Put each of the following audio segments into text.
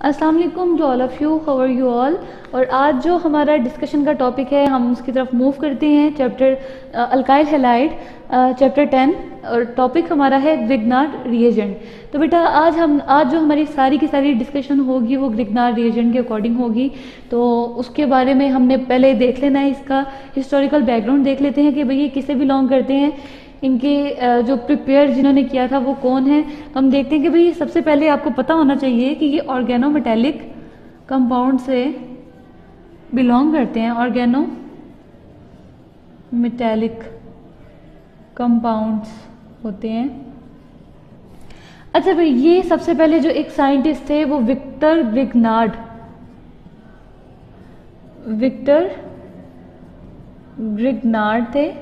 अस्सलाम वालेकुम to all of you, how are you all. और आज जो हमारा डिस्कशन का टॉपिक है हम उसकी तरफ मूव करते हैं। चैप्टर अल्काइल हैलाइड चैप्टर 10 और टॉपिक हमारा है ग्रिग्नार्ड रिएजेंट। तो बेटा आज जो हमारी सारी की सारी डिस्कशन होगी वो ग्रिग्नार्ड रिएजेंट के अकॉर्डिंग होगी। तो उसके बारे में हमने पहले देख लेना है, इसका हिस्टोरिकल बैकग्राउंड देख लेते हैं कि भाई ये किसे बिलोंग करते हैं, इनके जो प्रिपेयर जिन्होंने किया था वो कौन है। तो हम देखते हैं कि भाई सबसे पहले आपको पता होना चाहिए कि ये ऑर्गेनोमेटेलिक कंपाउंड से बिलोंग करते हैं। ऑर्गेनोमेटेलिक कंपाउंड्स होते हैं। अच्छा भाई, ये सबसे पहले जो एक साइंटिस्ट थे वो विक्टर ग्रिग्नार्ड थे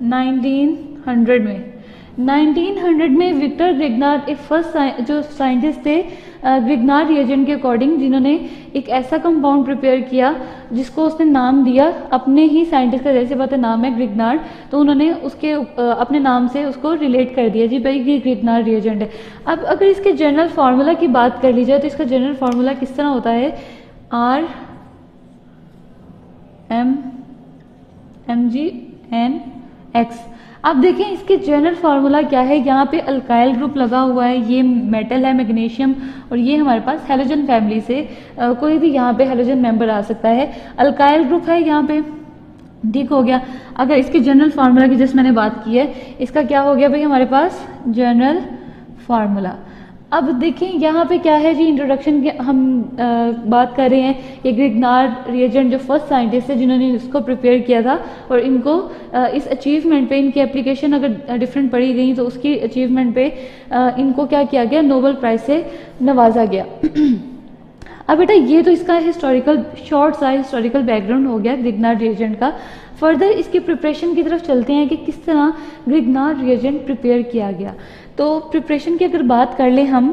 1900 में विक्टर ग्रिग्नार्ड एक फर्स्ट जो साइंटिस्ट थे ग्रिग्नार्ड रिएजेंट के अकॉर्डिंग, जिन्होंने एक ऐसा कंपाउंड प्रिपेयर किया जिसको उसने नाम दिया, अपने ही साइंटिस्ट का जैसे बात है नाम है ग्रिग्नार्ड, तो उन्होंने उसके अपने नाम से उसको रिलेट कर दिया जी भाई ये ग्रिग्नार्ड रिएजेंट है। अब अगर इसके जनरल फार्मूला की बात कर ली जाए तो इसका जनरल फार्मूला किस तरह होता है, RMMgNX। अब देखें इसके जनरल फार्मूला क्या है, यहाँ पे अल्काइल ग्रुप लगा हुआ है, ये मेटल है मैग्नीशियम, और ये हमारे पास हैलोजन फैमिली से कोई भी यहाँ पे हैलोजन मेंबर आ सकता है। अल्काइल ग्रुप है यहाँ पे, ठीक हो गया। अगर इसके जनरल फार्मूला की जैसे मैंने बात की है, इसका क्या हो गया भाई हमारे पास जनरल फार्मूला। अब देखें यहाँ पे क्या है जी, इंट्रोडक्शन के हम बात कर रहे हैं। ये ग्रिग्नार्ड रिएजेंट जो फर्स्ट साइंटिस्ट है जिन्होंने इसको प्रिपेयर किया था, और इनको इस अचीवमेंट पे, इनकी एप्लीकेशन अगर डिफरेंट पढ़ी गई तो उसकी अचीवमेंट पे इनको क्या किया गया, नोबेल प्राइज से नवाजा गया। अब बेटा ये तो इसका शॉर्ट सा हिस्टोरिकल बैकग्राउंड हो गया ग्रिग्नार्ड रिएजेंट का। फर्दर इसकी प्रिपरेशन की तरफ चलते हैं कि किस तरह ग्रिग्नार्ड रिएजेंट प्रिपेयर किया गया। तो प्रिपरेशन की अगर बात कर ले हम,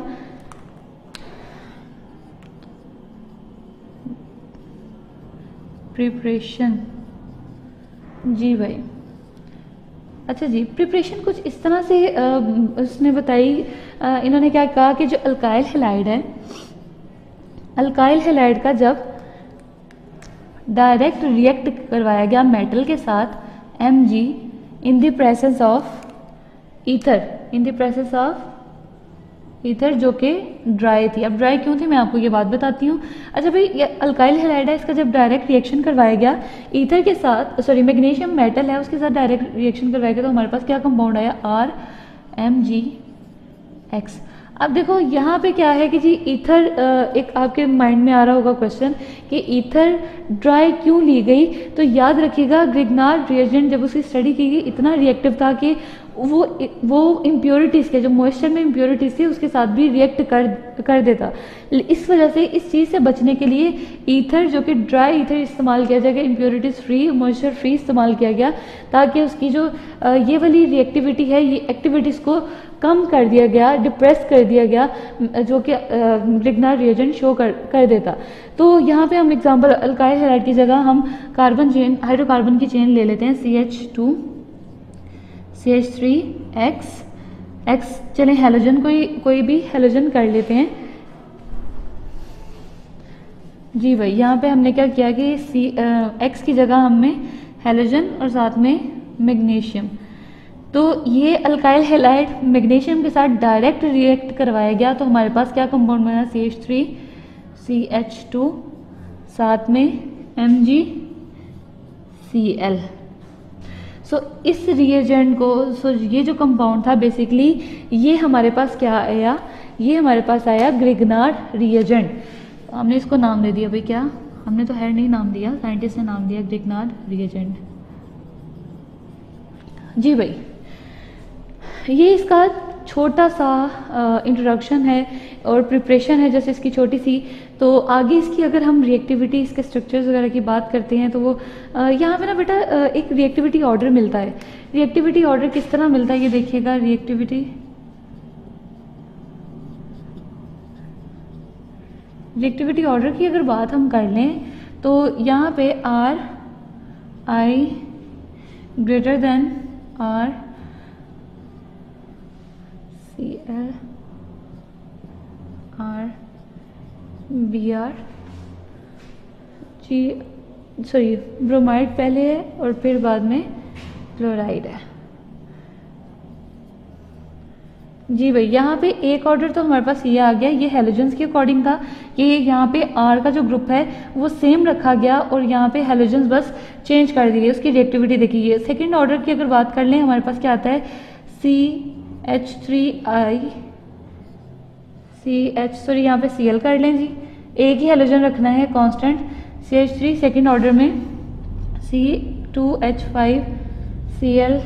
प्रिपरेशन जी भाई, अच्छा जी, प्रिपरेशन कुछ इस तरह से उसने बताई, इन्होंने क्या कहा कि जो अल्काइल हैलाइड है, अल्काइल हैलाइड का जब डायरेक्ट रिएक्ट करवाया गया मेटल के साथ Mg in the presence of ether जो कि ड्राई थी। अब ड्राई क्यों थी मैं आपको ये बात बताती हूँ। अच्छा भाई, ये अल्काइल हैलाइड है, इसका जब डायरेक्ट रिएक्शन करवाया गया ईथर के साथ, मैग्नीशियम मेटल है उसके साथ डायरेक्ट रिएक्शन करवाया गया, तो हमारे पास क्या कंपाउंड आया, RMgX। अब देखो यहाँ पे क्या है कि जी ईथर, एक आपके माइंड में आ रहा होगा क्वेश्चन कि ईथर ड्राई क्यों ली गई। तो याद रखिएगा ग्रिग्नार्ड रिएजेंट जब उसकी स्टडी की गई इतना रिएक्टिव था कि वो इम्प्योरिटीज़ के, जो मॉइस्चर में इम्प्योरिटीज़ थी उसके साथ भी रिएक्ट कर देता। इस वजह से इस चीज़ से बचने के लिए ईथर जो कि ड्राई ईथर इस्तेमाल किया जाएगा, इम्प्योरिटीज़ फ्री, मॉइस्चर फ्री इस्तेमाल किया गया, ताकि उसकी जो ये वाली रिएक्टिविटी है, ये एक्टिविटीज़ को कम कर दिया गया, डिप्रेस कर दिया गया, जो कि ग्रिग्नार्ड रिएजेंट शो कर देता। तो यहाँ पे हम एग्जांपल अल्काइल हैलाइड की जगह हम कार्बन चेन, हाइड्रोकार्बन की चेन ले लेते हैं, CH2 CH3X। चलें हैलोजन कोई भी हैलोजन कर लेते हैं जी भाई। यहाँ पे हमने क्या किया कि X की जगह हमने हैलोजन और साथ में मैग्नीशियम, तो ये अल्काइल हैलाइड मैग्नीशियम के साथ डायरेक्ट रिएक्ट करवाया गया, तो हमारे पास क्या कंपाउंड बना, CH3CH2 साथ में MgCl। इस रिएजेंट को, ये जो कंपाउंड था बेसिकली, ये हमारे पास क्या आया, ये हमारे पास आया ग्रिग्नार्ड रिएजेंट। हमने इसको नाम दे दिया भाई, क्या हमने तो नहीं नाम दिया, साइंटिस्ट ने नाम दिया ग्रिग्नार्ड रिएजेंट जी भाई। ये इसका छोटा सा इंट्रोडक्शन है और प्रिपरेशन है जैसे इसकी छोटी सी। तो आगे इसकी अगर हम रिएक्टिविटी, इसके स्ट्रक्चर्स वगैरह की बात करते हैं तो वो यहाँ पे ना बेटा एक रिएक्टिविटी ऑर्डर मिलता है। रिएक्टिविटी ऑर्डर किस तरह मिलता है ये देखिएगा, रिएक्टिविटी ऑर्डर की अगर बात हम कर लें तो यहाँ पे RI greater than R Cl R B R जी, सॉरी ब्रोमाइड पहले है और फिर बाद में क्लोराइड है। जी भाई, यहाँ पे एक ऑर्डर तो हमारे पास ये आ गया, ये हेलोजेंस के अकॉर्डिंग था कि यहाँ पे आर का जो ग्रुप है वो सेम रखा गया और यहाँ पे हेलोजेंस बस चेंज कर दी गई, उसकी रिएक्टिविटी देखिए। सेकंड ऑर्डर की अगर बात कर लें, हमारे पास क्या आता है, CH3I CH, सॉरी यहाँ पे Cl कर लें जी, एक ही हेलोजन रखना है कांस्टेंट CH3। सेकंड ऑर्डर में C2H5 Cl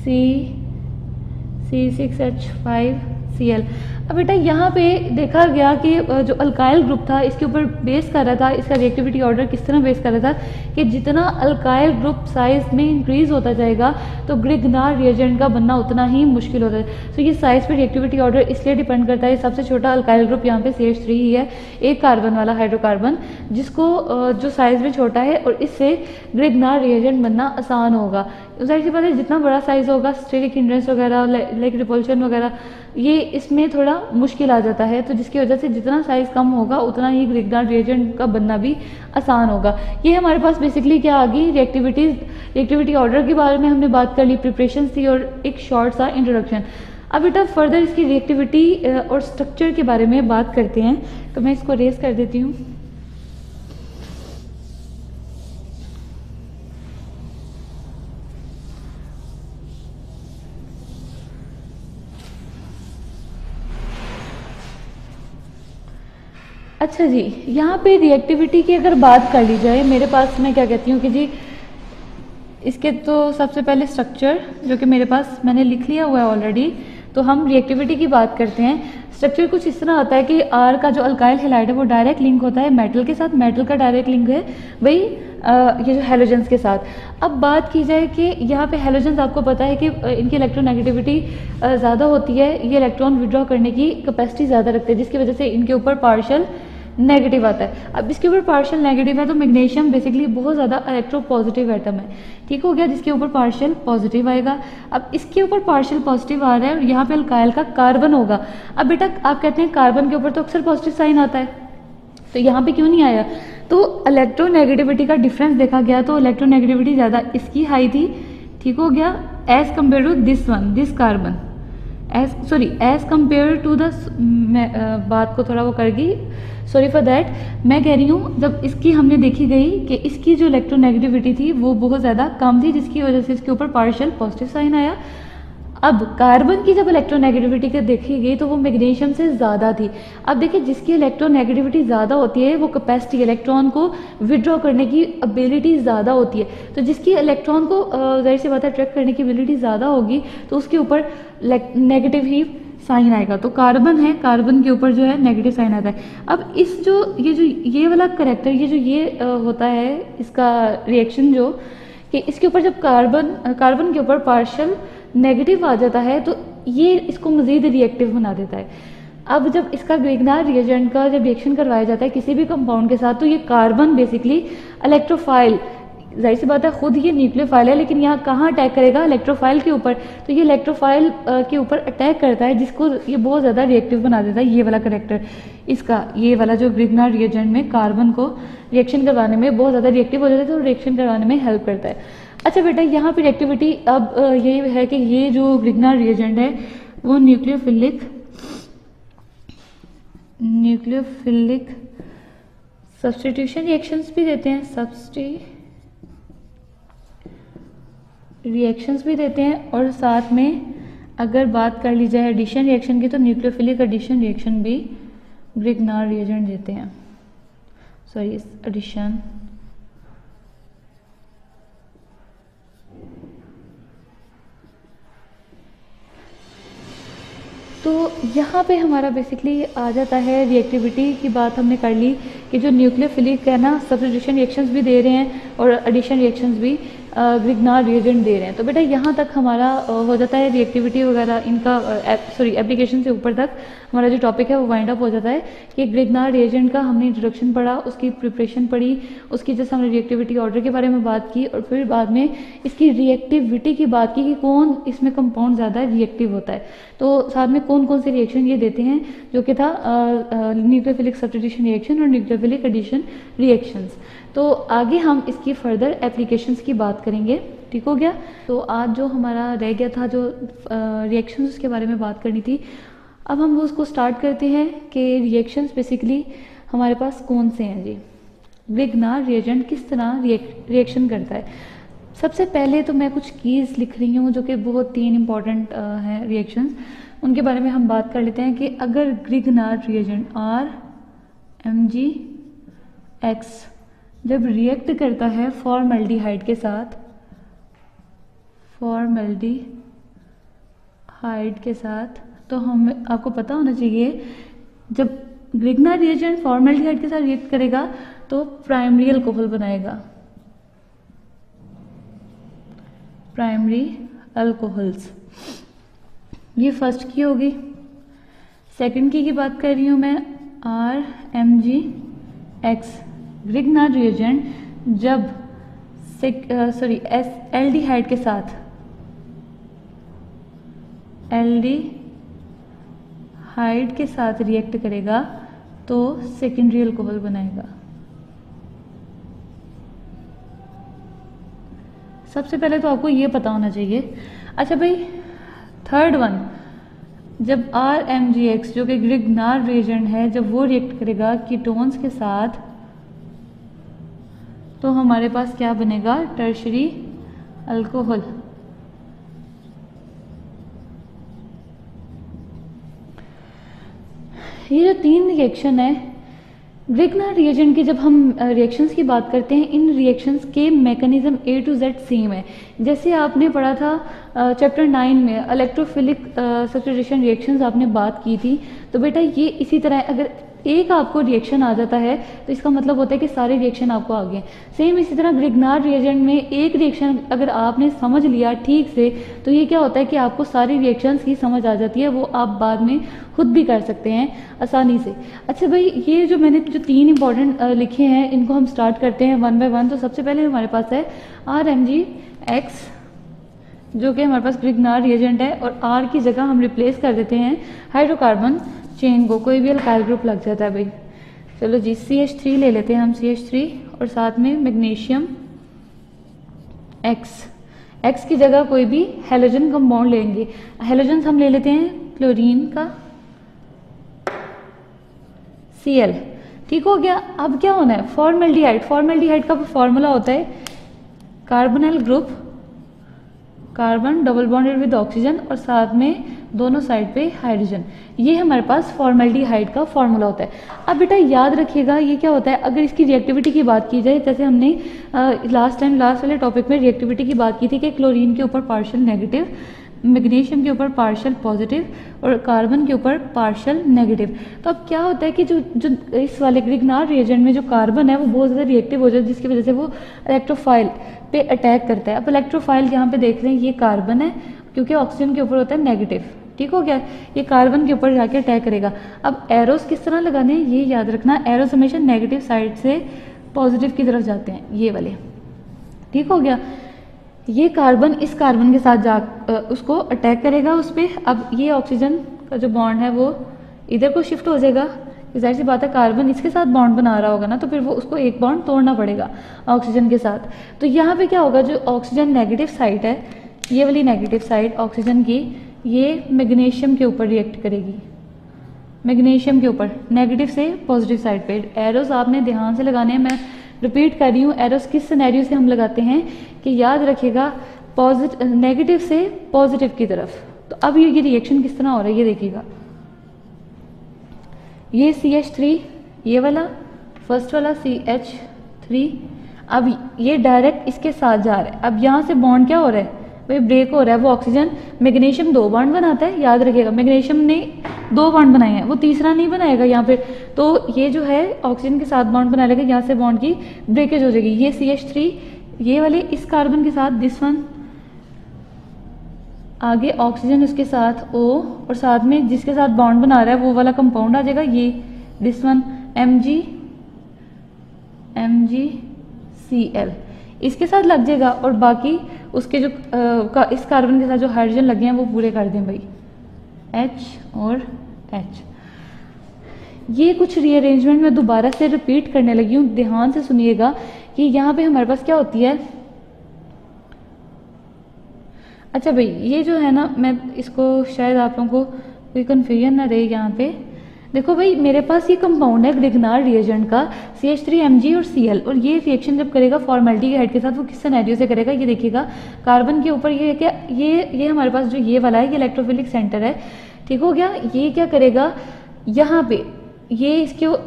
C6H5 Cl। अब बेटा यहाँ पे देखा गया कि जो अल्काइल ग्रुप था इसके ऊपर बेस कर रहा था, इसका रिएक्टिविटी ऑर्डर किस तरह बेस कर रहा था कि जितना अल्काइल ग्रुप साइज में इंक्रीज होता जाएगा तो ग्रिग्नार रिएजेंट का बनना उतना ही मुश्किल होता है। तो ये साइज पे रिएक्टिविटी ऑर्डर इसलिए डिपेंड करता है। सबसे छोटा अल्काइल ग्रुप यहाँ पे CH3 ही है, एक कार्बन वाला हाइड्रोकार्बन, जिसको जो साइज में छोटा है और इससे ग्रिग्नार रिएजेंट बनना आसान होगा। जाहिर सी बात है, जितना बड़ा साइज होगा स्टेरिक हिंड्रेंस वगैरह, लाइक रिपल्शन वगैरह, ये इसमें थोड़ा मुश्किल आ जाता है। तो जिसकी वजह से जितना साइज कम होगा उतना ही ग्रिग्नार रिएजेंट का बनना भी आसान होगा। ये हमारे पास बेसिकली क्या आ गई, रिएक्टिविटी ऑर्डर के बारे में हमने बात कर ली, प्रिपरेशन थी और एक शॉर्ट सा इंट्रोडक्शन। अब बेटा फर्दर इसकी रिएक्टिविटी और स्ट्रक्चर के बारे में बात करते हैं। तो मैं इसको रेज कर देती हूँ। अच्छा जी, यहाँ पे रिएक्टिविटी की अगर बात कर ली जाए, मेरे पास मैं क्या कहती हूँ कि जी इसके तो सबसे पहले स्ट्रक्चर जो कि मेरे पास मैंने लिख लिया हुआ है ऑलरेडी, तो हम रिएक्टिविटी की बात करते हैं। स्ट्रक्चर कुछ इस तरह होता है कि आर का जो अल्काइल हैलाइड है वो डायरेक्ट लिंक होता है मेटल के साथ, मेटल का डायरेक्ट लिंक है वही ये जो हेलोजेंस के साथ। अब बात की जाए कि यहाँ पे हेलोजेंस आपको पता है कि इनकी इलेक्ट्रोनेगेटिविटी ज़्यादा होती है, ये इलेक्ट्रॉन विड्रॉ करने की कैपेसिटी ज़्यादा रखते हैं, जिसकी वजह से इनके ऊपर पार्शियल नेगेटिव आता है। अब इसके ऊपर पार्शियल नेगेटिव है तो मैग्नीशियम बेसिकली बहुत ज़्यादा इलेक्ट्रो पॉजिटिव एटम है, ठीक हो गया, जिसके ऊपर पार्शियल पॉजिटिव आएगा। अब इसके ऊपर पार्शियल पॉजिटिव आ रहा है और यहाँ पे अल्काइल का कार्बन होगा। अब बेटा आप कहते हैं कार्बन के ऊपर तो अक्सर पॉजिटिव साइन आता है, तो यहाँ पे क्यों नहीं आया? तो इलेक्ट्रोनेगेटिविटी का डिफरेंस देखा गया तो इलेक्ट्रोनेगेटिविटी ज़्यादा इसकी हाई थी, ठीक हो गया, as compare to this carbon, as compare to the, बात को थोड़ा वो करेगी, सॉरी फॉर दैट। मैं कह रही हूँ जब इसकी हमने देखी गई कि इसकी जो इलेक्ट्रोनेगेटिविटी थी वो बहुत ज़्यादा कम थी, जिसकी वजह से इसके ऊपर पार्शियल पॉजिटिव साइन आया। अब कार्बन की जब इलेक्ट्रोनेगेटिविटी को देखी गई तो वो मैग्नीशियम से ज़्यादा थी। अब देखिए जिसकी इलेक्ट्रोनेगेटिविटी ज़्यादा होती है वो कैपेसिटी, इलेक्ट्रॉन को विड्रॉ करने की एबिलिटी ज़्यादा होती है, तो जिसकी इलेक्ट्रॉन को जाहिर सी बात है अट्रैक्ट करने की एबिलिटी ज़्यादा होगी तो उसके ऊपर नेगेटिव ही साइन आएगा। तो कार्बन है, कार्बन के ऊपर जो है नेगेटिव साइन आता है। अब इस जो ये वाला करेक्टर, ये होता है इसका रिएक्शन जो कि इसके ऊपर जब कार्बन के ऊपर पार्शियल नेगेटिव आ जाता है तो ये इसको मज़ीद रिएक्टिव बना देता है। अब जब इसका ग्रिग्नार रिएजेंट का जब रिएक्शन करवाया जाता है किसी भी कंपाउंड के साथ तो ये कार्बन बेसिकली इलेक्ट्रोफाइल, जाहिर सी बात है खुद ये न्यूक्लियोफाइल है, लेकिन यहाँ कहाँ अटैक करेगा? इलेक्ट्रोफाइल के ऊपर। तो ये इलेक्ट्रोफाइल के ऊपर अटैक करता है जिसको ये बहुत ज़्यादा रिएक्टिव बना देता है। ये वाला करेक्टर इसका, ये वाला जो ग्रिग्नार रिएजेंट में कार्बन को रिएक्शन करवाने में बहुत ज़्यादा रिएक्टिव हो जाता है तो रिएक्शन करवाने में हेल्प करता है। अच्छा बेटा यहाँ पे रिएक्टिविटी अब ये है कि ये जो ग्रिग्नार रिएजेंट है वो न्यूक्लियोफिलिक सब्स्टिट्यूशन रिएक्शंस भी देते हैं, रिएक्शंस भी देते हैं, और साथ में अगर बात कर ली जाए एडिशन रिएक्शन की तो न्यूक्लियोफिलिक एडिशन रिएक्शन भी ग्रिग्नार रिएजेंट देते हैं, सॉरी एडिशन। तो यहाँ पे हमारा बेसिकली आ जाता है रिएक्टिविटी की बात हमने कर ली कि जो न्यूक्लियोफिलिक है ना, सब्स्टिट्यूशन रिएक्शंस भी दे रहे हैं और एडिशन रिएक्शंस भी ग्रिग्नार्ड रिएजेंट दे रहे हैं। तो बेटा यहाँ तक हमारा हो जाता है रिएक्टिविटी वगैरह इनका, सॉरी एप्लीकेशन से ऊपर तक हमारा जो टॉपिक है वो वाइंड अप हो जाता है कि ग्रिग्नार्ड रिएजेंट का हमने इंट्रोडक्शन पढ़ा, उसकी प्रिपरेशन पढ़ी, उसकी जैसे हमने रिएक्टिविटी ऑर्डर के बारे में बात की, और फिर बाद में इसकी रिएक्टिविटी की बात की कि कौन इसमें कंपाउंड ज़्यादा रिएक्टिव होता है, तो साथ में कौन कौन से रिएक्शन ये देते हैं, जो कि था न्यूक्लियोफिलिक सब्स्टिट्यूशन रिएक्शन और न्यूक्लियोफिलिक एडिशन रिएक्शंस। तो आगे हम इसकी फर्दर एप्लीकेशंस की बात करेंगे, ठीक हो गया। तो आज जो हमारा रह गया था जो रिएक्शंस के बारे में बात करनी थी, अब हम उसको स्टार्ट करते हैं कि रिएक्शंस बेसिकली हमारे पास कौन से हैं जी। ग्रिग्नार्ड रिएजेंट किस तरह रिएक्शन करता है। सबसे पहले तो मैं कुछ कीज़ लिख रही हूँ जो कि बहुत 3 इंपॉर्टेंट हैं रिएक्शंस, उनके बारे में हम बात कर लेते हैं कि अगर ग्रिग्नार्ड रिएजेंट RMgX जब रिएक्ट करता है फॉर्मल्डिहाइड के साथ, तो हमें आपको पता होना चाहिए जब ग्रिग्नार्ड रिएजेंट फॉर्मल्डिहाइड के साथ रिएक्ट करेगा तो प्राइमरी अल्कोहल बनाएगा, प्राइमरी अल्कोहल्स। ये फर्स्ट की होगी। सेकंड की बात कर रही हूँ मैं, RMgX ग्रिग्नार्ड रिएजेंट जब एल्डिहाइड के साथ रिएक्ट करेगा तो सेकेंडरी अल्कोहल बनाएगा। सबसे पहले तो आपको ये पता होना चाहिए। अच्छा भाई, थर्ड वन, जब RMgX जो कि ग्रिग्नार्ड रिएजेंट है जब वो रिएक्ट करेगा कीटोन्स के साथ तो हमारे पास क्या बनेगा, टर्शरी अल्कोहल। ये जो 3 रिएक्शन है ग्रिग्नार्ड रिएजेंट की, जब हम रिएक्शंस की बात करते हैं, इन रिएक्शंस के mechanism A to Z same है। जैसे आपने पढ़ा था चैप्टर 9 में इलेक्ट्रोफिलिक सब्स्टिट्यूशन रिएक्शंस आपने बात की थी, तो बेटा ये इसी तरह अगर एक आपको रिएक्शन आ जाता है तो इसका मतलब होता है कि सारे रिएक्शन आपको आ गए। सेम इसी तरह ग्रिग्नार्ड रिएजेंट में एक रिएक्शन अगर आपने समझ लिया ठीक से तो ये क्या होता है कि आपको सारी रिएक्शंस की समझ आ जाती है, वो आप बाद में खुद भी कर सकते हैं आसानी से। अच्छा भाई, ये जो मैंने जो 3 इंपॉर्टेंट लिखे हैं इनको हम स्टार्ट करते हैं 1 बाय 1। तो सबसे पहले हमारे पास है RMgX जो कि हमारे पास ग्रिग्नार्ड रिएजेंट है, और R की जगह हम रिप्लेस कर देते हैं हाइड्रोकार्बन चेन को, कोई भी अल्काइल ग्रुप लग जाता है भाई। चलो जी, CH3 ले लेते हैं हम, CH3, और साथ में मैग्नीशियम X की जगह कोई भी हेलोजन कंपाउंड लेंगे। हेलोजन हम ले लेते हैं क्लोरीन का Cl, ठीक हो गया। अब क्या होना है, फॉर्मल्डिहाइड का फॉर्मूला होता है carbonyl group, carbon double bonded with oxygen और साथ में दोनों साइड पे हाइड्रोजन। ये हमारे पास फॉर्मल्डिहाइड का फॉर्मूला होता है। अब बेटा याद रखिएगा ये क्या होता है, अगर इसकी रिएक्टिविटी की बात की जाए, जैसे हमने लास्ट वाले टॉपिक में रिएक्टिविटी की बात की थी कि क्लोरीन के ऊपर पार्शियल नेगेटिव, मैग्नीशियम के ऊपर पार्शियल पॉजिटिव और कार्बन के ऊपर पार्शियल नेगेटिव। तो अब क्या होता है कि जो इस वाले ग्रिग्नार्ड रिएजेंट में जो कार्बन है वो बहुत ज़्यादा रिएक्टिव हो जाता है, जिसकी वजह से वो इलेक्ट्रोफाइल पे अटैक करता है। अब इलेक्ट्रोफाइल यहाँ पे देख रहे हैं, ये कार्बन है क्योंकि ऑक्सीजन के ऊपर होता है नेगेटिव, ठीक हो गया। ये कार्बन के ऊपर जाके अटैक करेगा। अब एरोस किस तरह लगाने हैं ये याद रखना, एरोस हमेशा नेगेटिव साइड से पॉजिटिव की तरफ जाते हैं, ये वाले, ठीक हो गया। ये कार्बन इस कार्बन के साथ जा उसको अटैक करेगा उस पर। अब ये ऑक्सीजन का जो बॉन्ड है वो इधर को शिफ्ट हो जाएगा, जाहिर सी बात है कार्बन इसके साथ बॉन्ड बना रहा होगा ना, तो फिर वो उसको एक बॉन्ड तोड़ना पड़ेगा ऑक्सीजन के साथ। तो यहाँ पे क्या होगा, जो ऑक्सीजन नेगेटिव साइड है, ये वाली नेगेटिव साइड ऑक्सीजन की, ये मैग्नीशियम के ऊपर रिएक्ट करेगी, मैग्नीशियम के ऊपर नेगेटिव से पॉजिटिव साइड पे। एरोस आपने ध्यान से लगाने हैं, मैं रिपीट कर रही हूँ, एरोस किस सिनेरियो से हम लगाते हैं कि याद रखिएगा, नेगेटिव से पॉजिटिव की तरफ। तो अब ये रिएक्शन किस तरह हो रहा है ये देखिएगा, ये CH3, ये वाला फर्स्ट वाला CH3, अब ये डायरेक्ट इसके साथ जा रहा है। अब यहाँ से बॉन्ड क्या हो रहा है भाई, ब्रेक हो रहा है। वो ऑक्सीजन, मैग्नीशियम 2 बॉन्ड बनाता है, याद रखिएगा मैग्नीशियम ने 2 बॉन्ड बनाए हैं, वो तीसरा नहीं बनाएगा यहाँ पे। तो ये जो है ऑक्सीजन के साथ बॉन्ड बना लेगा, यहाँ से बॉन्ड की ब्रेकेज हो जाएगी। ये CH3 ये वाले इस कार्बन के साथ दिस वन, आगे ऑक्सीजन उसके साथ O, और साथ में जिसके साथ बॉन्ड बना रहा है वो वाला कंपाउंड आ जाएगा, ये दिस वन MgCl इसके साथ लग जाएगा, और बाकी उसके जो इस कार्बन के साथ जो हाइड्रोजन लगे हैं वो पूरे कर दें भाई, H और H। ये कुछ रीअरेंजमेंट मैं दोबारा से रिपीट करने लगी हूँ, ध्यान से सुनिएगा कि यहाँ पे हमारे पास क्या होती है। अच्छा भाई, ये जो है ना, मैं इसको शायद आप लोगों को कोई कन्फ्यूजन ना रहे यहाँ पे। देखो भाई, मेरे पास ये कंपाउंड है ग्रिग्नार्ड रिएजेंट का CH3Mg और Cl, और ये रिएक्शन जब करेगा फॉर्मेल्डिहाइड के साथ वो किस सिनेरियो से करेगा, ये देखिएगा कार्बन के ऊपर ये क्या, ये हमारे पास जो ये वाला है ये इलेक्ट्रोफिलिक सेंटर है, ठीक हो गया। ये क्या करेगा, यहाँ पे ये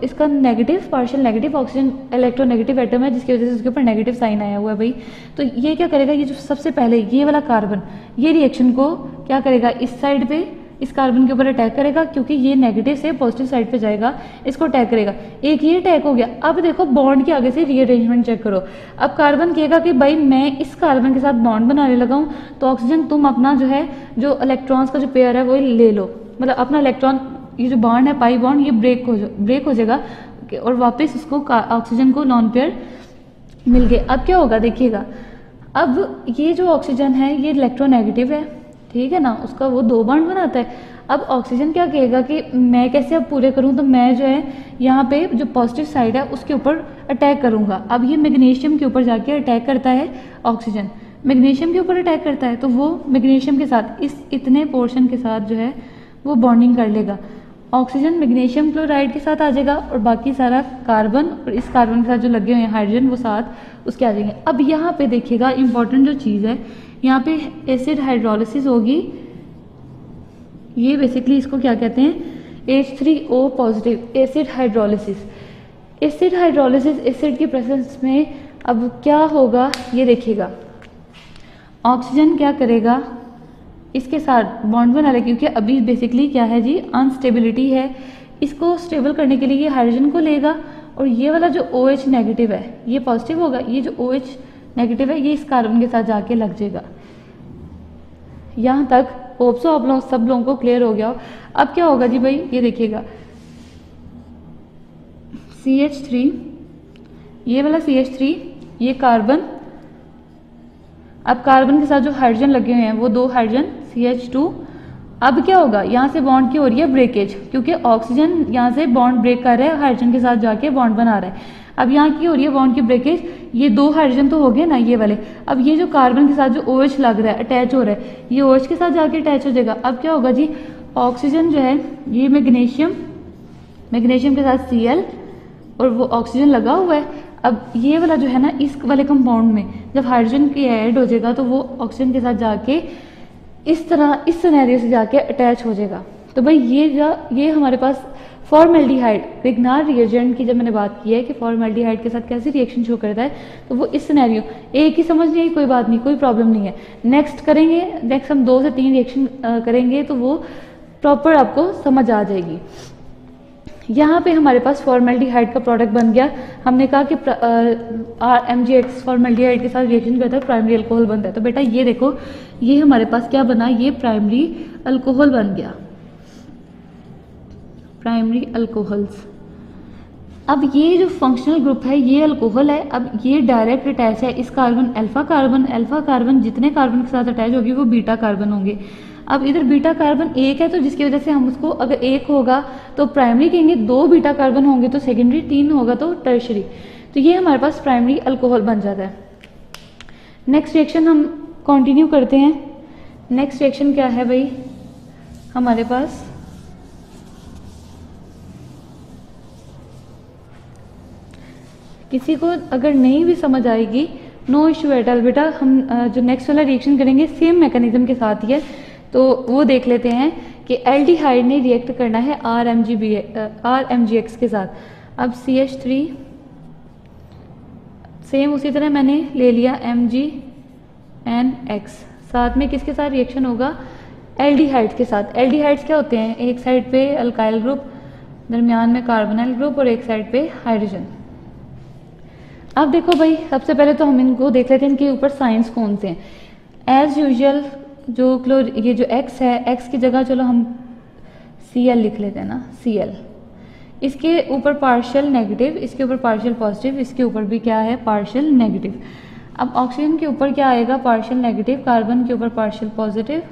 इसका negative, partial negative oxygen electronegative atom है, जिसकी वजह से उसके ऊपर नेगेटिव साइन आया हुआ है भाई। तो ये क्या करेगा, ये जो सबसे पहले ये वाला कार्बन, ये रिएक्शन को क्या करेगा, इस साइड पे इस कार्बन के ऊपर अटैक करेगा, क्योंकि ये नेगेटिव से पॉजिटिव साइड पे जाएगा, इसको अटैक करेगा। एक ये अटैक हो गया। अब देखो बॉन्ड के आगे से रीअरेंजमेंट चेक करो। अब कार्बन कहेगा कि भाई मैं इस कार्बन के साथ बॉन्ड बनाने लगा हूँ, तो ऑक्सीजन तुम अपना जो है जो इलेक्ट्रॉन्स का जो पेयर है वो ले लो, मतलब अपना इलेक्ट्रॉन, ये जो बॉन्ड है पाई बॉन्ड, ये ब्रेक हो जाएगा और वापस उसको ऑक्सीजन को लॉन पेयर मिल गए। अब क्या होगा देखिएगा, अब ये जो ऑक्सीजन है ये इलेक्ट्रोनेगेटिव है, ठीक है ना, उसका वो 2 बॉन्ड बनाता है। अब ऑक्सीजन क्या कहेगा कि मैं कैसे अब पूरे करूं, तो मैं जो है यहाँ पे जो पॉजिटिव साइड है उसके ऊपर अटैक करूंगा। अब ये मैग्नीशियम के ऊपर जाके अटैक करता है, ऑक्सीजन मैग्नीशियम के ऊपर अटैक करता है, तो वो मैग्नीशियम के साथ इस इतने पोर्शन के साथ जो है वो बॉन्डिंग कर लेगा। ऑक्सीजन मैग्नीशियम क्लोराइड के साथ आ जाएगा, और बाकी सारा कार्बन और इस कार्बन के साथ जो लगे हुए हैं हाइड्रोजन वो साथ उसके आ जाएंगे। अब यहाँ पे देखिएगा इंपॉर्टेंट जो चीज़ है, यहाँ पे एसिड हाइड्रोलिसिस होगी। ये बेसिकली इसको क्या कहते हैं, H3O positive acid hydrolysis. Acid hydrolysis, acid की प्रेजेंस में अब क्या होगा ये देखिएगा, ऑक्सीजन क्या करेगा, इसके साथ बॉन्ड बना ले, क्योंकि अभी बेसिकली क्या है जी, अनस्टेबिलिटी है। इसको स्टेबल करने के लिए ये हाइड्रोजन को लेगा, और ये वाला जो OH नेगेटिव है ये पॉजिटिव होगा, ये जो OH नेगेटिव है ये इस कार्बन के साथ जाके लग जाएगा। यहाँ तक होप सो आप लोग सब लोगों को क्लियर हो गया हो। अब क्या होगा जी भाई, ये देखिएगा CH3, ये वाला CH3, ये कार्बन, अब कार्बन के साथ जो हाइड्रोजन लगे हुए हैं वो 2 हाइड्रोजन CH2। अब क्या होगा, यहाँ से बॉन्ड की हो रही है ब्रेकेज, क्योंकि ऑक्सीजन यहाँ से बॉन्ड ब्रेक कर रहा है, हाइड्रोजन के साथ जाके बॉन्ड बना रहा है। अब यहाँ की हो रही है बॉन्ड की ब्रेकेज, ये 2 हाइड्रोजन तो हो गए ना ये वाले। अब ये जो कार्बन के साथ जो OH लग रहा है, अटैच हो रहा है, ये OH के साथ जाके अटैच हो जाएगा। अब क्या होगा जी, ऑक्सीजन जो है ये मैग्नीशियम के साथ Cl, और वो ऑक्सीजन लगा हुआ है। अब ये वाला जो है ना, इस वाले कंपाउंड में जब हाइड्रोजन की ऐड हो जाएगा तो वो ऑक्सीजन के साथ जाके इस तरह इस सिनेरियो से जाके अटैच हो जाएगा। तो भाई ये हमारे पास फॉर्मेल्डिहाइड ग्रिग्नार्ड रिएजेंट की जब मैंने बात की है कि फॉर्मेल्डिहाइड के साथ कैसे रिएक्शन शो करता है, तो वो इस सिनेरियो, एक ही समझ नहीं आई कोई बात नहीं, कोई प्रॉब्लम नहीं है। नेक्स्ट हम 2 से 3 रिएक्शन करेंगे तो वो प्रॉपर आपको समझ आ जाएगी। यहाँ पे हमारे पास फॉर्मेल्डिहाइड का प्रोडक्ट बन गया। हमने कहा कि MgX फॉर्मेल्डिहाइड के साथ रिएक्शन करता है, प्राइमरी अल्कोहल बनता है। तो बेटा ये देखो, ये हमारे पास क्या बना, ये प्राइमरी अल्कोहल बन गया, प्राइमरी अल्कोहल्स। अब ये जो फंक्शनल ग्रुप है ये अल्कोहल है। अब ये डायरेक्ट अटैच है इस कार्बन अल्फा कार्बन जितने कार्बन के साथ अटैच होगी वो बीटा कार्बन होंगे। अब इधर बीटा कार्बन 1 है, तो जिसकी वजह से हम उसको अगर 1 होगा तो प्राइमरी कहेंगे, 2 बीटा कार्बन होंगे तो सेकेंडरी, 3 होगा तो टर्शरी। तो ये हमारे पास प्राइमरी अल्कोहल बन जाता है। नेक्स्ट रिएक्शन हम कंटिन्यू करते हैं। नेक्स्ट रिएक्शन क्या है भाई हमारे पास, किसी को अगर नहीं भी समझ आएगी नो इश्यू एट ऑल बेटा, हम जो नेक्स्ट वाला रिएक्शन करेंगे सेम मैकेनिज्म के साथ ही है, तो वो देख लेते हैं कि एल्डिहाइड ने रिएक्ट करना है RMgX के साथ। अब CH3 सेम उसी तरह मैंने ले लिया MgNX, साथ में किसके साथ रिएक्शन होगा, एल्डिहाइड के साथ। एल्डिहाइड्स क्या होते हैं, एक साइड पे अल्काइल ग्रुप, दरमियान में कार्बोनाइल ग्रुप और एक साइड पे हाइड्रोजन। अब देखो भाई, सबसे पहले तो हम इनको देख लेते हैं इनके ऊपर साइंस कौन से हैं। एज यूजुअल जो ये जो x है, x की जगह चलो हम Cl लिख लेते हैं ना, Cl। इसके ऊपर पार्शियल नेगेटिव, इसके ऊपर पार्शियल पॉजिटिव, इसके ऊपर भी क्या है, पार्शियल नेगेटिव। अब ऑक्सीजन के ऊपर क्या आएगा, पार्शियल नेगेटिव, कार्बन के ऊपर पार्शियल पॉजिटिव,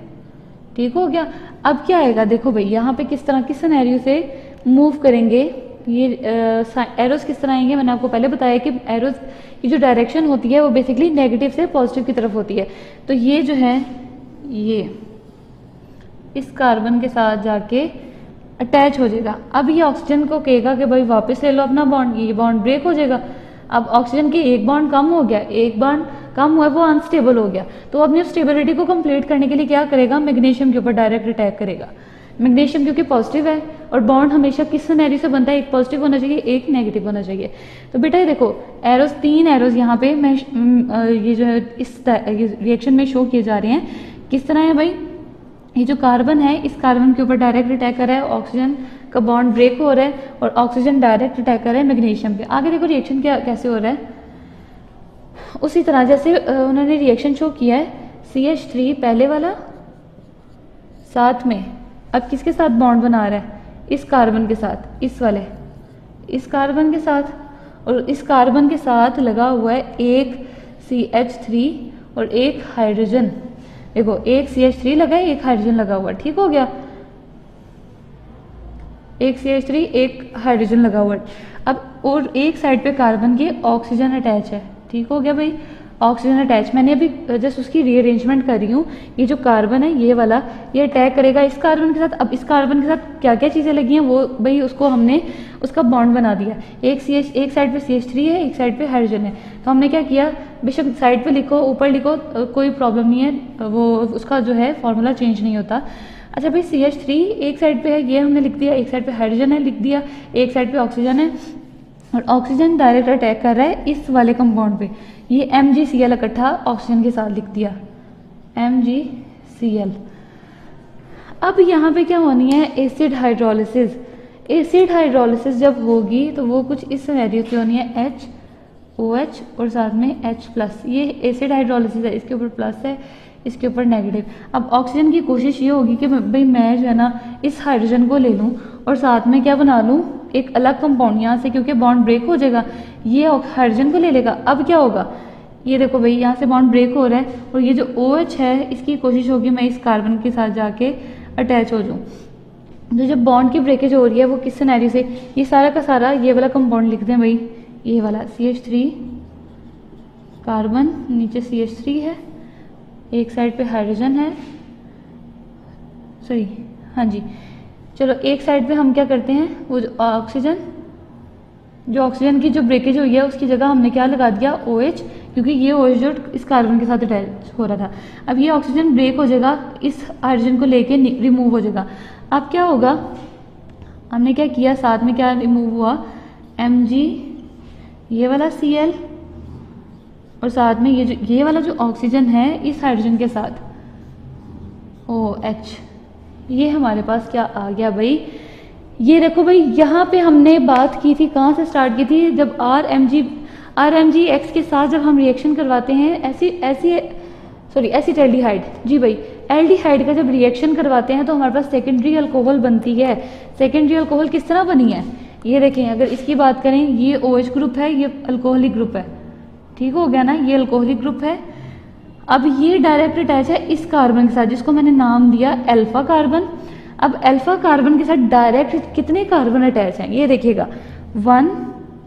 ठीक हो गया। अब क्या आएगा, देखो भाई यहाँ पे किस तरह, किस सिनेरियो से मूव करेंगे ये एरोस किस तरह आएंगे। मैंने आपको पहले बताया कि एरोस की जो डायरेक्शन होती है वो बेसिकली नेगेटिव से पॉजिटिव की तरफ होती है। तो ये जो है ये इस कार्बन के साथ जाके अटैच हो जाएगा। अब ये ऑक्सीजन को कहेगा कि भाई वापस ले लो अपना बॉन्ड, ये बॉन्ड ब्रेक हो जाएगा। अब ऑक्सीजन के एक बॉन्ड कम हो गया, एक बॉन्ड कम हुआ, वो अनस्टेबल हो गया। तो अपनी स्टेबिलिटी को कंप्लीट करने के लिए क्या करेगा, मैग्नीशियम के ऊपर डायरेक्ट अटैक करेगा। मैग्नीशियम क्योंकि पॉजिटिव है और बॉन्ड हमेशा किस सिनेरियो से बनता है, एक पॉजिटिव होना चाहिए, एक नेगेटिव होना चाहिए। तो बेटा ये देखो एरोस, 3 एरोस यहाँ पे मैं ये जो है इस रिएक्शन में शो किए जा रहे हैं। किस तरह है भाई, ये जो कार्बन है इस कार्बन के ऊपर डायरेक्ट अटैक कर रहा है, ऑक्सीजन का बॉन्ड ब्रेक हो रहा है और ऑक्सीजन डायरेक्ट अटैक कर रहा है मैग्नीशियम पे। आगे देखो रिएक्शन क्या कैसे हो रहा है, उसी तरह जैसे उन्होंने रिएक्शन शो किया है, CH3 पहले वाला साथ में अब किसके साथ बॉन्ड बना रहा है, इस कार्बन के साथ, इस वाले इस कार्बन के साथ, और इस कार्बन के साथ लगा हुआ है एक CH3 और एक हाइड्रोजन। देखो एक CH3 लगा है, एक हाइड्रोजन लगा हुआ है, ठीक हो गया, एक CH3 एक हाइड्रोजन लगा हुआ है। अब और एक साइड पे कार्बन के ऑक्सीजन अटैच है, ठीक हो गया भाई, ऑक्सीजन अटैच। मैंने अभी जस्ट उसकी रीअरेंजमेंट कर रही हूँ। ये जो कार्बन है ये वाला, ये अटैक करेगा इस कार्बन के साथ। अब इस कार्बन के साथ क्या क्या चीज़ें लगी हैं वो भाई उसको हमने उसका बॉन्ड बना दिया। एक साइड पे CH3 है, एक साइड पे हाइड्रोजन है। तो हमने क्या किया, बेशक साइड पे लिखो ऊपर लिखो कोई प्रॉब्लम नहीं है, वो उसका जो है फॉर्मूला चेंज नहीं होता। अच्छा भाई CH3 एक साइड पे है, ये हमने लिख दिया, एक साइड पे हाइड्रोजन है लिख दिया, एक साइड पे ऑक्सीजन है और ऑक्सीजन डायरेक्ट अटैक कर रहा है इस वाले कंपाउंड पे। ये MgCl इकट्ठा ऑक्सीजन के साथ लिख दिया, MgCl। अब यहाँ पे क्या होनी है, एसिड हाइड्रोलिसिस। एसिड हाइड्रोलिसिस जब होगी तो वो कुछ इस सिनेरियो से होनी है, HOH और साथ में H+। ये एसिड हाइड्रोलिसिस है, इसके ऊपर प्लस है, इसके ऊपर नेगेटिव। अब ऑक्सीजन की कोशिश ये होगी कि भाई मैं जो है ना इस हाइड्रोजन को ले लूँ और साथ में क्या बना लूँ, एक अलग कंपाउंड यहाँ से, क्योंकि बॉन्ड ब्रेक हो जाएगा, ये हाइड्रोजन को ले लेगा। अब क्या होगा, ये देखो भाई यहाँ से बॉन्ड ब्रेक हो रहा है और ये जो OH है इसकी कोशिश होगी मैं इस कार्बन के साथ जाके अटैच हो जाऊँ। तो जब बॉन्ड की ब्रेकेज हो रही है वो किस सिनेरियो से, ये सारा का सारा ये वाला कंपाउंड लिख दें भाई, ये वाला CH3 कार्बन, नीचे CH3 है, एक साइड पे हाइड्रोजन है, सॉरी हाँ जी, चलो एक साइड पे हम क्या करते हैं, वो जो ऑक्सीजन की जो ब्रेकेज हुई है उसकी जगह हमने क्या लगा दिया, OH, क्योंकि ये OH जो इस कार्बन के साथ अटैच हो रहा था। अब ये ऑक्सीजन ब्रेक हो जाएगा, इस हाइड्रोजन को लेके रिमूव हो जाएगा। अब क्या होगा, हमने क्या किया, साथ में क्या रिमूव हुआ, Mg ये वाला Cl और साथ में ये वाला जो ऑक्सीजन है इस हाइड्रोजन के साथ OH। ये हमारे पास क्या आ गया भाई, ये देखो भाई यहाँ पे हमने बात की थी, कहाँ से स्टार्ट की थी, जब RMgX के साथ जब हम रिएक्शन करवाते हैं एसिटाल्डिहाइड, जी भाई एल्डिहाइड का जब रिएक्शन करवाते हैं तो हमारे पास सेकेंडरी अल्कोहल बनती है। सेकेंडरी अल्कोहल किस तरह बनी है, ये देखें, अगर इसकी बात करें ये OH ग्रुप है, ये अल्कोहलिक ग्रुप है, ठीक हो गया ना, ये अल्कोहलिक ग्रुप है। अब ये डायरेक्ट अटैच है इस कार्बन के साथ जिसको मैंने नाम दिया अल्फा कार्बन। अब अल्फा कार्बन के साथ डायरेक्ट कितने कार्बन अटैच हैं, ये देखिएगा 1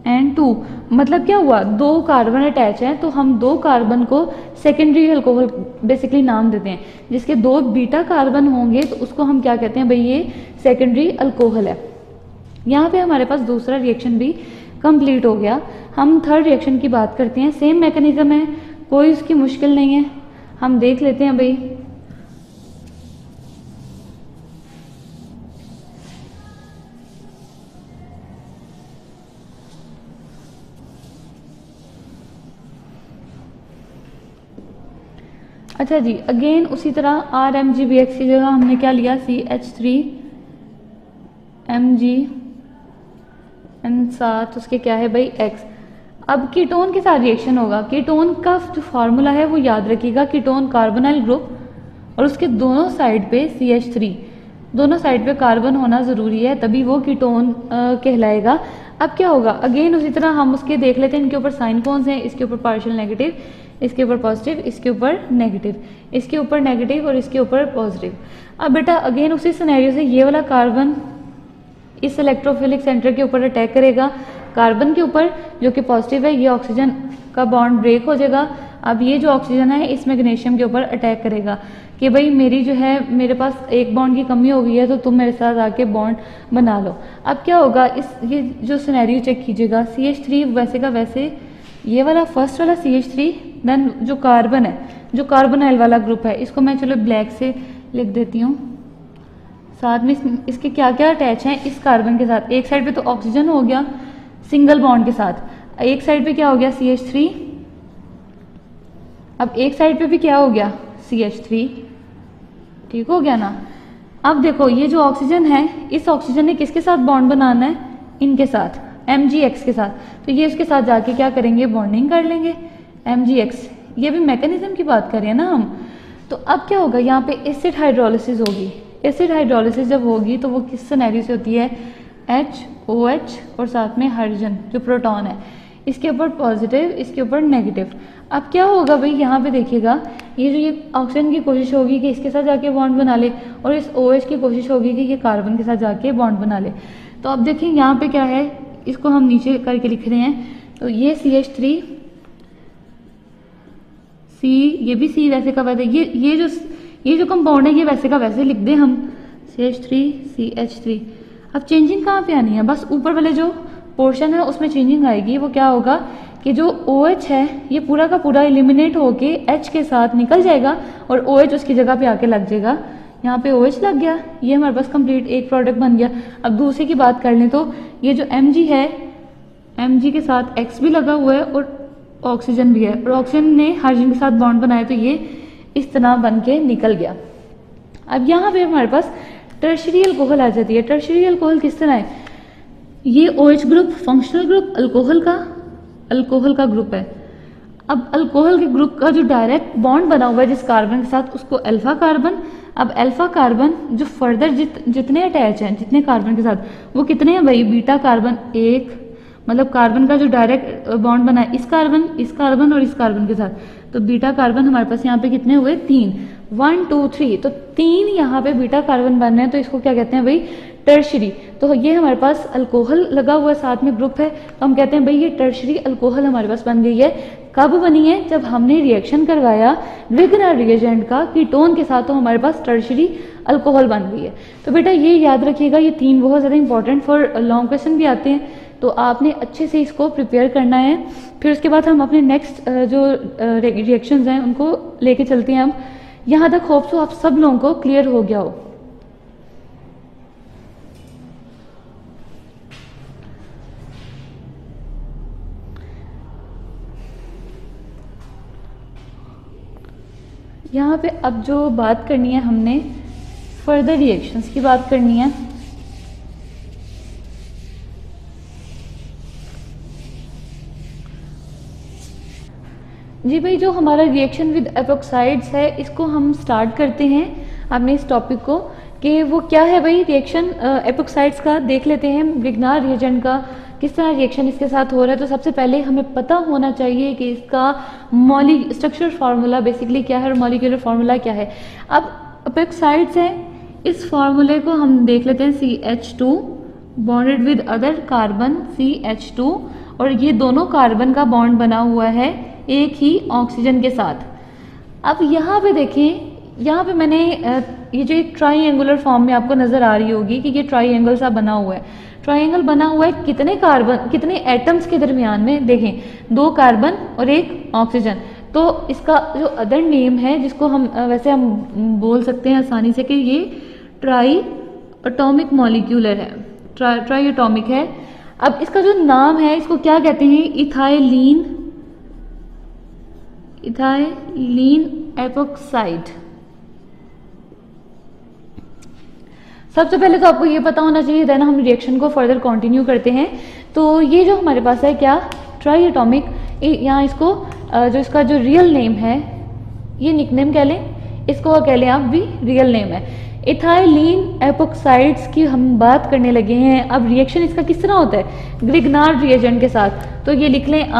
और 2, मतलब क्या हुआ, 2 कार्बन अटैच हैं। तो हम 2 कार्बन को सेकेंडरी अल्कोहल बेसिकली नाम देते हैं। जिसके 2 बीटा कार्बन होंगे तो उसको हम क्या कहते हैं भाई, ये सेकेंडरी अल्कोहल है। यहाँ पे हमारे पास दूसरा रिएक्शन भी कंप्लीट हो गया। हम थर्ड रिएक्शन की बात करते हैं, सेम मैकेनिज्म है, कोई उसकी मुश्किल नहीं है, हम देख लेते हैं भाई। अच्छा जी, अगेन उसी तरह RMgBX की जगह हमने क्या लिया, CH3Mg एंड साथ उसके क्या है भाई X। अब कीटोन के साथ रिएक्शन होगा। कीटोन का जो फार्मूला है वो याद रखिएगा, कीटोन कार्बोनाइल ग्रुप और उसके दोनों साइड पे CH3, दोनों साइड पे कार्बन होना ज़रूरी है, तभी वो कीटोन कहलाएगा। अब क्या होगा, अगेन उसी तरह हम उसके देख लेते हैं, इनके ऊपर साइन कौन से हैं, इसके ऊपर पार्शियल नेगेटिव, इसके ऊपर पॉजिटिव, इसके ऊपर नेगेटिव, इसके ऊपर नेगेटिव और इसके ऊपर पॉजिटिव। अब बेटा अगेन उसी सिनेरियो से ये वाला कार्बन इस इलेक्ट्रोफिलिक सेंटर के ऊपर अटैक करेगा, कार्बन के ऊपर जो कि पॉजिटिव है, ये ऑक्सीजन का बॉन्ड ब्रेक हो जाएगा। अब ये जो ऑक्सीजन है इस मैग्नीशियम के ऊपर अटैक करेगा कि भाई मेरी जो है, मेरे पास एक बॉन्ड की कमी हो गई है तो तुम मेरे साथ आके बॉन्ड बना लो। अब क्या होगा, ये जो सिनेरियो चेक कीजिएगा, CH3 वैसे का वैसे, ये वाला फर्स्ट वाला CH3, देन जो कार्बन है, जो कार्बोनाइल वाला ग्रुप है, इसको मैं चलो ब्लैक से लिख देती हूँ। साथ में इसके क्या क्या अटैच हैं इस कार्बन के साथ, एक साइड पे तो ऑक्सीजन हो गया सिंगल बॉन्ड के साथ, एक साइड पे क्या हो गया CH3, अब एक साइड पे भी क्या हो गया CH3, ठीक हो गया ना। अब देखो ये जो ऑक्सीजन है, इस ऑक्सीजन ने किसके साथ बॉन्ड बनाना है, इनके साथ, MgX के साथ, तो ये इसके साथ जाके क्या करेंगे, बॉन्डिंग कर लेंगे MgX। ये भी मैकेनिज्म की बात करें ना हम। तो अब क्या होगा, यहाँ पे एसिड हाइड्रोलिसिस होगी। एसिड हाइड्रोलिसिस जब होगी तो वो किस सिनेरियो से होती है, HOH और साथ में हाइड्रोजन जो प्रोटॉन है, इसके ऊपर पॉजिटिव, इसके ऊपर नेगेटिव। अब क्या होगा भाई, यहाँ पे देखिएगा, ये जो ये ऑक्सीजन की कोशिश होगी कि इसके साथ जाके बॉन्ड बना ले, और इस OH की कोशिश होगी कि ये कार्बन के साथ जाके बॉन्ड बना ले। तो अब देखिए यहाँ पे क्या है, इसको हम नीचे करके लिख रहे हैं, तो ये CH3 C, ये भी C वैसे का वैसे, ये जो कंपाउंड है ये वैसे का वैसे लिख दें हम, CH3 CH3। अब चेंजिंग कहाँ पे आनी है, बस ऊपर वाले जो पोर्शन है उसमें चेंजिंग आएगी। वो क्या होगा कि जो OH है ये पूरा का पूरा एलिमिनेट होके H के साथ निकल जाएगा और OH उसकी जगह पे आके लग जाएगा। यहाँ पे OH लग गया, ये हमारे पास कंप्लीट एक प्रोडक्ट बन गया। अब दूसरे की बात कर लें तो ये जो Mg है, Mg के साथ X भी लगा हुआ है और ऑक्सीजन भी है, और ऑक्सीजन ने हाइड्रोजन के साथ बॉन्ड बनाया तो ये इस तरह बन के निकल गया। अब यहाँ पे हमारे पास टर्शियरी अल्कोहल आ जाती है। टर्शियरी अल्कोहल किस तरह है, ये OH group functional group alcohol का ग्रुप है। अब अल्कोहल के ग्रुप का जो डायरेक्ट बॉन्ड बना हुआ है जिस कार्बन के साथ, उसको अल्फा कार्बन। अब अल्फा कार्बन जो फर्दर जितने अटैच हैं जितने कार्बन के साथ, वो कितने हैं भाई, बीटा कार्बन एक, मतलब कार्बन का जो डायरेक्ट बॉन्ड बना है इस कार्बन और इस कार्बन के साथ, तो बीटा कार्बन हमारे पास यहाँ पे कितने हुए, 3, 1 2 3, तो 3 यहाँ पे बीटा कार्बन बन रहे हैं, तो इसको क्या कहते हैं भाई, टर्शियरी। तो ये हमारे पास अल्कोहल लगा हुआ साथ में ग्रुप है, तो हम कहते हैं भाई ये टर्शियरी अल्कोहल हमारे पास बन गई है। कब बनी है, जब हमने रिएक्शन करवाया विग्नर रिएजेंट का कीटोन के साथ, तो हमारे पास टर्शियरी अल्कोहल बन गई है। तो बेटा ये याद रखिएगा, ये 3 बहुत ज़्यादा इंपॉर्टेंट फॉर लॉन्ग क्वेश्चन भी आते हैं, तो आपने अच्छे से इसको प्रिपेयर करना है। फिर उसके बाद हम अपने नेक्स्ट जो रिएक्शंस हैं उनको लेके चलते हैं। अब यहाँ तक होप सो आप सब लोगों को क्लियर हो गया हो। यहाँ पे अब जो बात करनी है हमने, फर्दर रिएक्शंस की बात करनी है। जी भाई, जो हमारा रिएक्शन विद एपोक्साइड्स है इसको हम स्टार्ट करते हैं अपने इस टॉपिक को, कि वो क्या है भाई रिएक्शन एपोक्साइड्स का। देख लेते हैं विग्नर रिएजेंट का किस तरह रिएक्शन इसके साथ हो रहा है। तो सबसे पहले हमें पता होना चाहिए कि इसका स्ट्रक्चर फार्मूला बेसिकली क्या है और मॉलिक्यूलर फार्मूला क्या है। अब एपोक्साइड्स हैं, इस फार्मूले को हम देख लेते हैं, CH2 bonded with other carbon CH2, और ये दोनों कार्बन का बॉन्ड बना हुआ है एक ही ऑक्सीजन के साथ। अब यहाँ पे देखें, यहाँ पे मैंने ये जो एक ट्राइंगुलर फॉर्म में आपको नजर आ रही होगी कि ये ट्राइंगल सा बना हुआ है। ट्राइंगल बना हुआ है कितने कार्बन, कितने एटम्स के दरमियान में, देखें 2 कार्बन और 1 ऑक्सीजन। तो इसका जो अदर नेम है जिसको हम वैसे हम बोल सकते हैं आसानी से कि ये ट्राई एटॉमिक मॉलिक्यूलर है, ट्राई एटॉमिक है। अब इसका जो नाम है इसको क्या कहते हैं, इथाइलीन एपोक्साइड। सबसे पहले तो आपको ये पता होना चाहिए, देन हम रिएक्शन को फर्दर कंटिन्यू करते हैं। तो ये जो हमारे पास है क्या, ट्राई एटॉमिक, यहाँ इसको जो इसका जो रियल नेम है, ये निकनेम कह लें, इसको कह लें आप भी रियल नेम है। इथाइलिन एपोक्साइड्स की हम बात करने लगे हैं। अब रिएक्शन इसका किस तरह होता है, ग्रिग्नार्ड रिएजेंट के साथ, तो ये लिख लें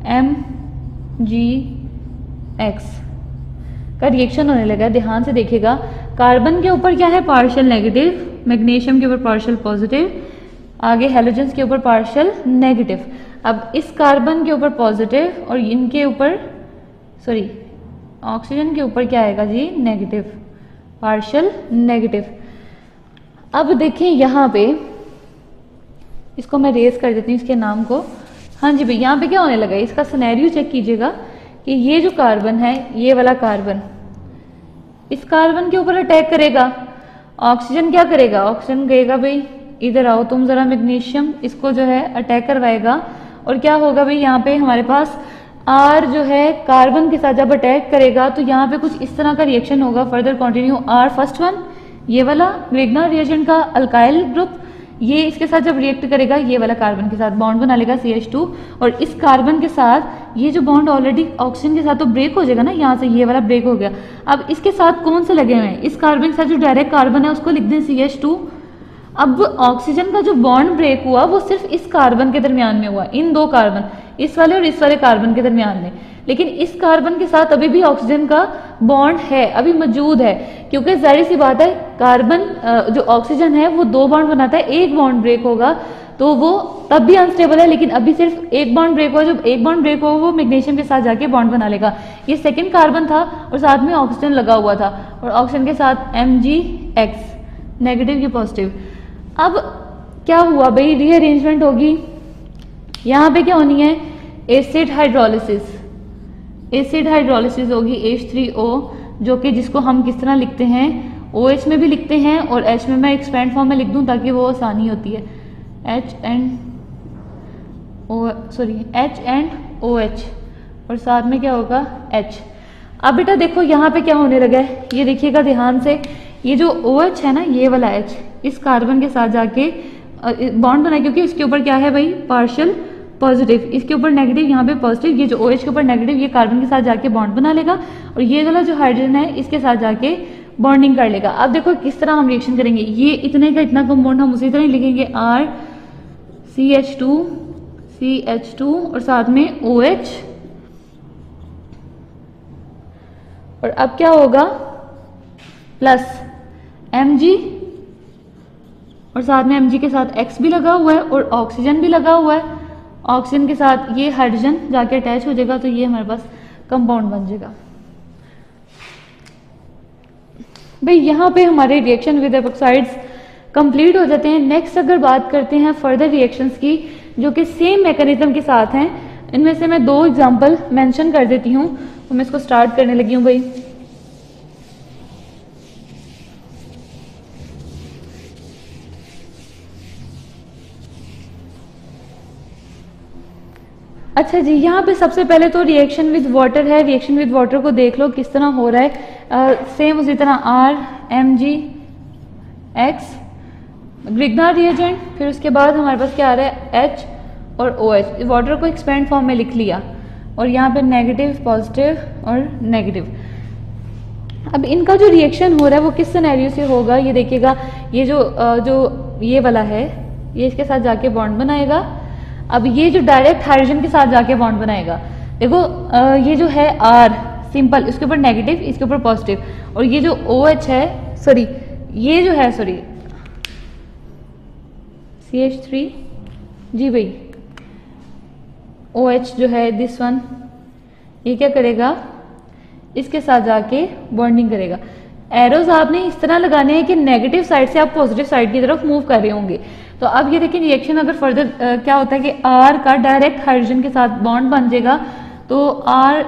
RMgX का रिएक्शन होने लगा। ध्यान से देखिएगा, कार्बन के ऊपर क्या है, पार्शियल नेगेटिव, मैग्नीशियम के ऊपर पार्शियल पॉजिटिव, आगे हैलोजेंस के ऊपर पार्शियल नेगेटिव। अब इस कार्बन के ऊपर पॉजिटिव और इनके ऊपर सॉरी ऑक्सीजन के ऊपर क्या आएगा जी, नेगेटिव, पार्शियल नेगेटिव। अब देखें यहाँ पे, इसको मैं रेज कर देती हूँ इसके नाम को। हाँ जी भाई, यहाँ पे क्या होने लगा है, इसका सिनेरियो चेक कीजिएगा कि ये जो कार्बन है, ये वाला कार्बन इस कार्बन के ऊपर अटैक करेगा, ऑक्सीजन क्या करेगा, ऑक्सीजन कहेगा भाई इधर आओ तुम जरा, मैग्नीशियम इसको जो है अटैक करवाएगा, और क्या होगा भाई, यहाँ पे हमारे पास R जो है कार्बन के साथ जब अटैक करेगा तो यहाँ पे कुछ इस तरह का रिएक्शन होगा। Further continue, R first one, ये वाला ग्रिग्नार्ड रिएजेंट का अल्काइल ग्रुप, ये इसके साथ जब रिएक्ट करेगा, ये वाला कार्बन के साथ बॉन्ड बना लेगा CH2, और इस कार्बन के साथ ये जो बॉन्ड ऑलरेडी ऑक्सीजन के साथ तो ब्रेक हो जाएगा ना, यहाँ से ये वाला ब्रेक हो गया। अब इसके साथ कौन से लगे हुए हैं, इस कार्बन के साथ जो डायरेक्ट कार्बन है उसको लिख दें CH2। अब ऑक्सीजन का जो बॉन्ड ब्रेक हुआ वो सिर्फ इस कार्बन के दरमियान में हुआ, इन दो कार्बन, इस वाले और इस वाले कार्बन के दरमियान में, लेकिन इस कार्बन के साथ अभी भी ऑक्सीजन का बॉन्ड है, अभी मौजूद है, क्योंकि जाहिर सी बात है कार्बन जो ऑक्सीजन है वो दो बॉन्ड बनाता है, एक बॉन्ड ब्रेक होगा तो वो तब भी अनस्टेबल है, लेकिन अभी सिर्फ एक बॉन्ड ब्रेक हुआ, जब एक बॉन्ड ब्रेक होगा वो मैग्नीशियम के साथ जाके बॉन्ड बना लेगा। ये सेकंड कार्बन था और साथ में ऑक्सीजन लगा हुआ था, और ऑक्सीजन के साथ MgX, नेगेटिव की पॉजिटिव। अब क्या हुआ भाई, रीअरेंजमेंट होगी, यहाँ पे क्या होनी है, एसिड हाइड्रोलिसिस, एसिड हाइड्रोलिसिस होगी H3O, जो कि जिसको हम किस तरह लिखते हैं, OH में भी लिखते हैं और H में मैं एक्सपेंड फॉर्म में लिख दूं ताकि वो आसानी होती है, HNOH, और साथ में क्या होगा H। अब बेटा देखो यहाँ पे क्या होने लगा है, ये देखिएगा ध्यान से, ये जो OH है ना, ये वाला H इस कार्बन के साथ जाके बॉन्ड बनाए, क्योंकि इसके ऊपर क्या है भाई, पार्शियल पॉजिटिव, इसके ऊपर नेगेटिव, यहाँ पे पॉजिटिव, ये जो OH के ऊपर नेगेटिव, ये कार्बन के साथ जाके बॉन्ड बना लेगा, और ये वाला जो हाइड्रोजन है इसके साथ जाके बॉन्डिंग कर लेगा। अब देखो किस तरह हम रिएक्शन करेंगे, ये इतने का इतना कंपाउंड हम उसी तरह ही लिखेंगे, RCH2 और साथ में OH, और अब क्या होगा, प्लस Mg, और साथ में Mg के साथ X भी लगा हुआ है और ऑक्सीजन भी लगा हुआ है, ऑक्सीजन के साथ ये हाइड्रोजन जाके अटैच हो जाएगा, तो ये हमारे पास कंपाउंड बन जाएगा। भाई यहाँ पे हमारे रिएक्शन विद एपोक्साइड्स कंप्लीट हो जाते हैं। नेक्स्ट अगर बात करते हैं फर्दर रिएक्शंस की जो कि सेम मैकेनिज्म के साथ हैं, इनमें से मैं दो एग्जांपल मेंशन कर देती हूँ, तो मैं इसको स्टार्ट करने लगी हूँ भाई। अच्छा जी, यहाँ पे सबसे पहले तो रिएक्शन विद वाटर है, रिएक्शन विद वाटर को देख लो किस तरह हो रहा है, सेम उसी तरह RMgX ग्रिग्नार्ड रिएजेंट, फिर उसके बाद हमारे पास क्या आ रहा है, H और OH, वाटर को एक्सपेंड फॉर्म में लिख लिया, और यहाँ पे नेगेटिव, पॉजिटिव और नेगेटिव। अब इनका जो रिएक्शन हो रहा है वो किस सिनेरियो से होगा, ये देखिएगा, ये जो ये वाला है ये इसके साथ जाके बॉन्ड बनाएगा, अब ये जो डायरेक्ट हाइड्रोजन के साथ जाके बॉन्ड बनाएगा, देखो ये जो है R सिंपल, इसके ऊपर नेगेटिव, इसके ऊपर पॉजिटिव, और ये जो OH है, सॉरी ये जो है, सॉरी CH3 जी भाई, OH जो है दिस वन, ये क्या करेगा, इसके साथ जाके बॉन्डिंग करेगा। एरोज आपने इस तरह लगाने हैं कि नेगेटिव साइड से आप पॉजिटिव साइड की तरफ मूव कर रहे होंगे। तो अब ये देखिए रिएक्शन अगर फर्दर क्या होता है कि R का डायरेक्ट हाइड्रोजन के साथ बॉन्ड बन जाएगा, तो R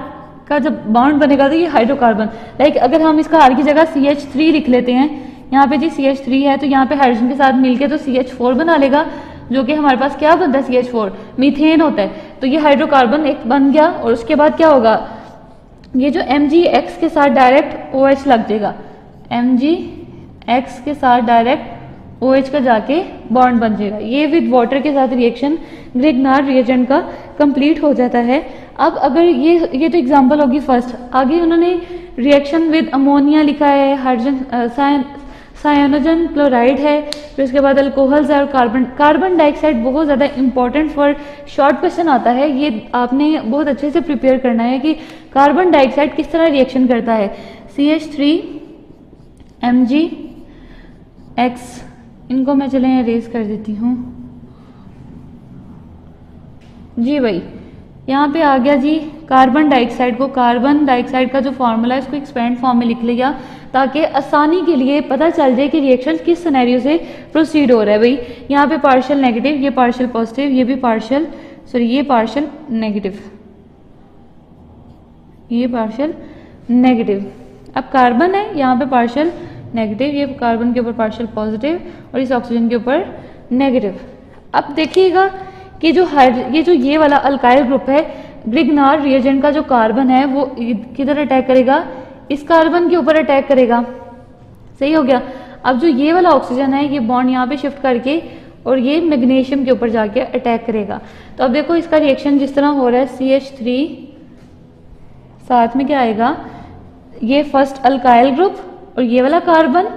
का जब बॉन्ड बनेगा तो ये हाइड्रोकार्बन, लाइक अगर हम इसका R की जगह CH3 लिख लेते हैं, यहाँ पे जी CH3 है तो यहाँ पे हाइड्रोजन के साथ मिलके तो CH4 बना लेगा, जो कि हमारे पास क्या बनता है, CH4 मीथेन होता है, तो ये हाइड्रोकार्बन एक बन गया। और उसके बाद क्या होगा, ये जो MgX के साथ डायरेक्ट OH लग जाएगा, MgX के साथ डायरेक्ट OH का जाके बॉन्ड बन जाएगा। ये विद वाटर के साथ रिएक्शन ग्रिग्नार्ड रिएजेंट का कंप्लीट हो जाता है। अब अगर ये तो एग्जांपल होगी फर्स्ट। आगे उन्होंने रिएक्शन विद अमोनिया लिखा है, हाइड्रोजन साइनोजन क्लोराइड है, फिर उसके बाद अल्कोहल्स है और कार्बन डाइऑक्साइड बहुत ज़्यादा इंपॉर्टेंट फॉर शॉर्ट क्वेश्चन आता है। ये आपने बहुत अच्छे से प्रिपेयर करना है कि कार्बन डाइऑक्साइड किस तरह रिएक्शन करता है। CH3 MgX, इनको मैं चलें अरेज कर देती हूँ जी भाई। यहाँ पे आ गया जी कार्बन डाइऑक्साइड को, कार्बन डाइऑक्साइड का जो फॉर्मूला है उसको एक्सपेंड फॉर्म में लिख लिया ताकि आसानी के लिए पता चल जाए कि रिएक्शन किस सिनेरियो से प्रोसीड हो रहा है। भाई यहाँ पे पार्शियल नेगेटिव, ये पार्शियल पॉजिटिव, ये भी पार्शियल ये पार्शियल नेगेटिव, ये पार्शियल नेगेटिव। अब कार्बन है यहाँ पे पार्शियल नेगेटिव, ये कार्बन के ऊपर पार्शियल पॉजिटिव और इस ऑक्सीजन के ऊपर नेगेटिव। अब देखिएगा कि ये वाला अल्काइल ग्रुप है, ग्रिग्नार्ड रिएजेंट का जो कार्बन है वो किधर अटैक करेगा, इस कार्बन के ऊपर अटैक करेगा। सही हो गया। अब जो ये वाला ऑक्सीजन है ये बॉन्ड यहाँ पे शिफ्ट करके और ये मैग्नीशियम के ऊपर जाके अटैक करेगा। तो अब देखो इसका रिएक्शन जिस तरह हो रहा है, CH3 साथ में क्या आएगा, ये फर्स्ट अल्काइल ग्रुप और ये वाला कार्बन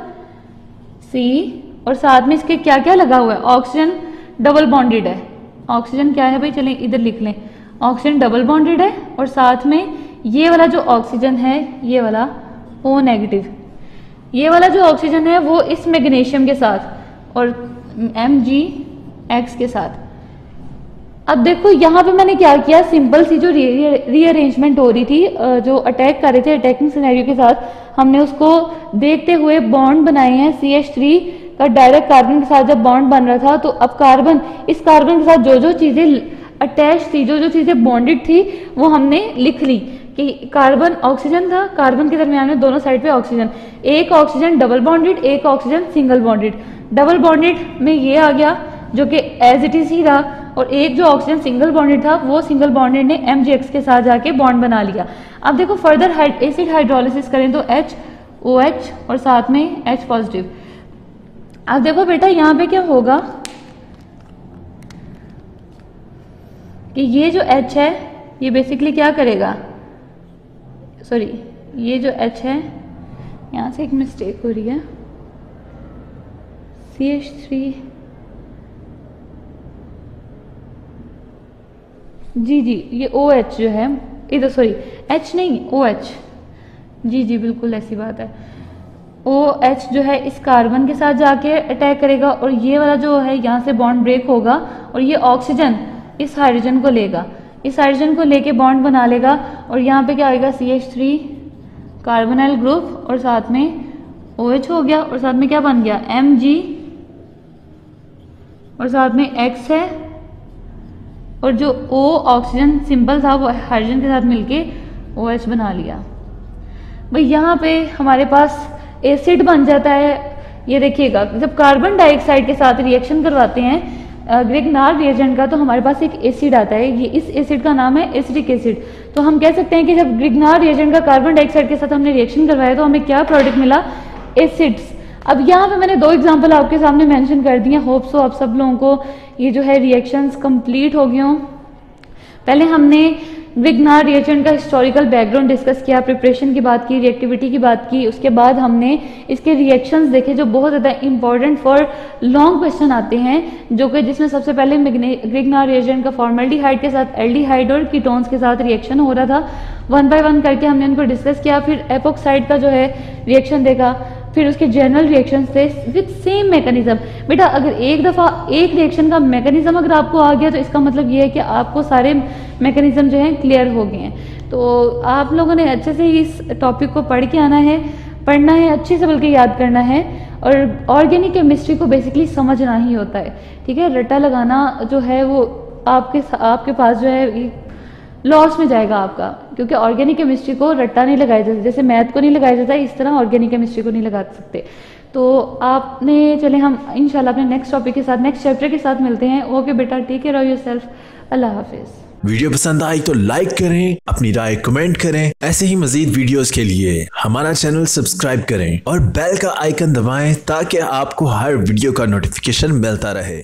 C और साथ में इसके क्या क्या लगा हुआ है, ऑक्सीजन डबल बॉन्डेड है। ऑक्सीजन क्या है भाई, चलें इधर लिख लें, ऑक्सीजन डबल बॉन्डेड है और साथ में ये वाला जो ऑक्सीजन है ये वाला O नेगेटिव, ये वाला जो ऑक्सीजन है वो इस मैग्नीशियम के साथ और MgX के साथ। अब देखो यहाँ पे मैंने क्या किया, सिंपल सी जो रीअरेंजमेंट हो रही थी, जो अटैक कर रहे थे अटैकिंग सिनेरियो के साथ, हमने उसको देखते हुए बॉन्ड बनाए हैं। CH3 का डायरेक्ट कार्बन के साथ जब बॉन्ड बन रहा था तो अब कार्बन, इस कार्बन के साथ जो जो चीजें अटैच थी, जो जो चीजें बॉन्डेड थी वो हमने लिख ली कि कार्बन ऑक्सीजन था, कार्बन के दरमियान में दोनों साइड पे ऑक्सीजन, एक ऑक्सीजन डबल बॉन्डेड, एक oxygen single bonded. Double bonded में ये आ गया जो कि एज इट इज ही रहा, और एक जो ऑक्सीजन सिंगल बॉन्डेड था वो सिंगल बॉन्डेड ने MgX के साथ जाके बॉन्ड बना लिया। अब देखो फर्दर एसिड हाइड्रोलिसिस करें तो HOH और साथ में H पॉजिटिव। अब देखो बेटा यहाँ पे क्या होगा कि ये जो H है ये बेसिकली क्या करेगा, सॉरी ये जो H है यहाँ से एक मिस्टेक हो रही है, CH3 जी ये OH जो है इधर, सॉरी H नहीं OH, जी बिल्कुल ऐसी बात है। OH जो है इस कार्बन के साथ जाके अटैक करेगा और ये वाला जो है यहाँ से बॉन्ड ब्रेक होगा और ये ऑक्सीजन इस हाइड्रोजन को लेगा, इस हाइड्रोजन को लेके बॉन्ड बना लेगा और यहाँ पे क्या आएगा, CH3 कार्बोनाइल ग्रुप और साथ में OH हो गया और साथ में क्या बन गया, Mg और साथ में X है और जो O ऑक्सीजन सिंबल था वो हाइड्रोजन के साथ मिलके OH बना लिया। भाई यहाँ पे हमारे पास एसिड बन जाता है। ये देखिएगा जब कार्बन डाइऑक्साइड के साथ रिएक्शन करवाते हैं ग्रिग्नार्ड रिएजेंट का तो हमारे पास एक एसिड आता है, ये इस एसिड का नाम है एसिटिक एसिड। तो हम कह सकते हैं कि जब ग्रिग्नार्ड रिएजेंट का कार्बन डाइऑक्साइड के साथ हमने रिएक्शन करवाया तो हमें क्या प्रोडक्ट मिला, एसिड्स। अब यहाँ पे मैंने 2 एग्जांपल आपके सामने मेंशन कर दिए। होप सो आप सब लोगों को ये जो है रिएक्शंस कंप्लीट हो गए हों। पहले हमने ग्रिग्नार्ड रिएजेंट का हिस्टोरिकल बैकग्राउंड डिस्कस किया, प्रिपरेशन की बात की, रिएक्टिविटी की बात की, उसके बाद हमने इसके रिएक्शंस देखे जो बहुत ज़्यादा इंपॉर्टेंट फॉर लॉन्ग क्वेश्चन आते हैं, जो कि जिसमें सबसे पहले ग्रिग्नार्ड रिएजेंट का फॉर्मल्डिहाइड के साथ एल्डिहाइड और कीटोन्स के साथ रिएक्शन हो रहा था। 1 बाय 1 करके हमने इनको डिस्कस किया। फिर एपोक्साइड का जो है रिएक्शन देखा, फिर उसके जनरल रिएक्शंस थे विद सेम मैकेनिज्म। बेटा अगर एक दफ़ा एक रिएक्शन का मैकेनिज्म अगर आपको आ गया तो इसका मतलब ये है कि आपको सारे मैकेनिज्म जो हैं क्लियर हो गए हैं। तो आप लोगों ने अच्छे से इस टॉपिक को पढ़ के आना है, पढ़ना है अच्छे से, बल्कि याद करना है। और ऑर्गेनिक केमिस्ट्री को बेसिकली समझना ही होता है, ठीक है। रट्टा लगाना जो है वो आपके पास जो है लॉस में जाएगा आपका, क्योंकि ऑर्गेनिक केमिस्ट्री को रट्टा नहीं लगाया जाता, जैसे मैथ को नहीं लगाया जाता इस तरह ऑर्गेनिक केमिस्ट्री को नहीं लगा सकते। तो आपने चले हम इंशाल्लाह अपने नेक्स्ट टॉपिक के साथ, नेक्स्ट चैप्टर के साथ मिलते हैं। ओके बेटा, टेक केयर ऑफ योरसेल्फ, अल्लाह हाफिज़। वीडियो पसंद आई तो लाइक करें, अपनी राय कमेंट करें। ऐसे ही मजीद वीडियोस के लिए हमारा चैनल सब्सक्राइब करें और बेल का आइकन दबाएं ताकि आपको हर वीडियो का नोटिफिकेशन मिलता रहे।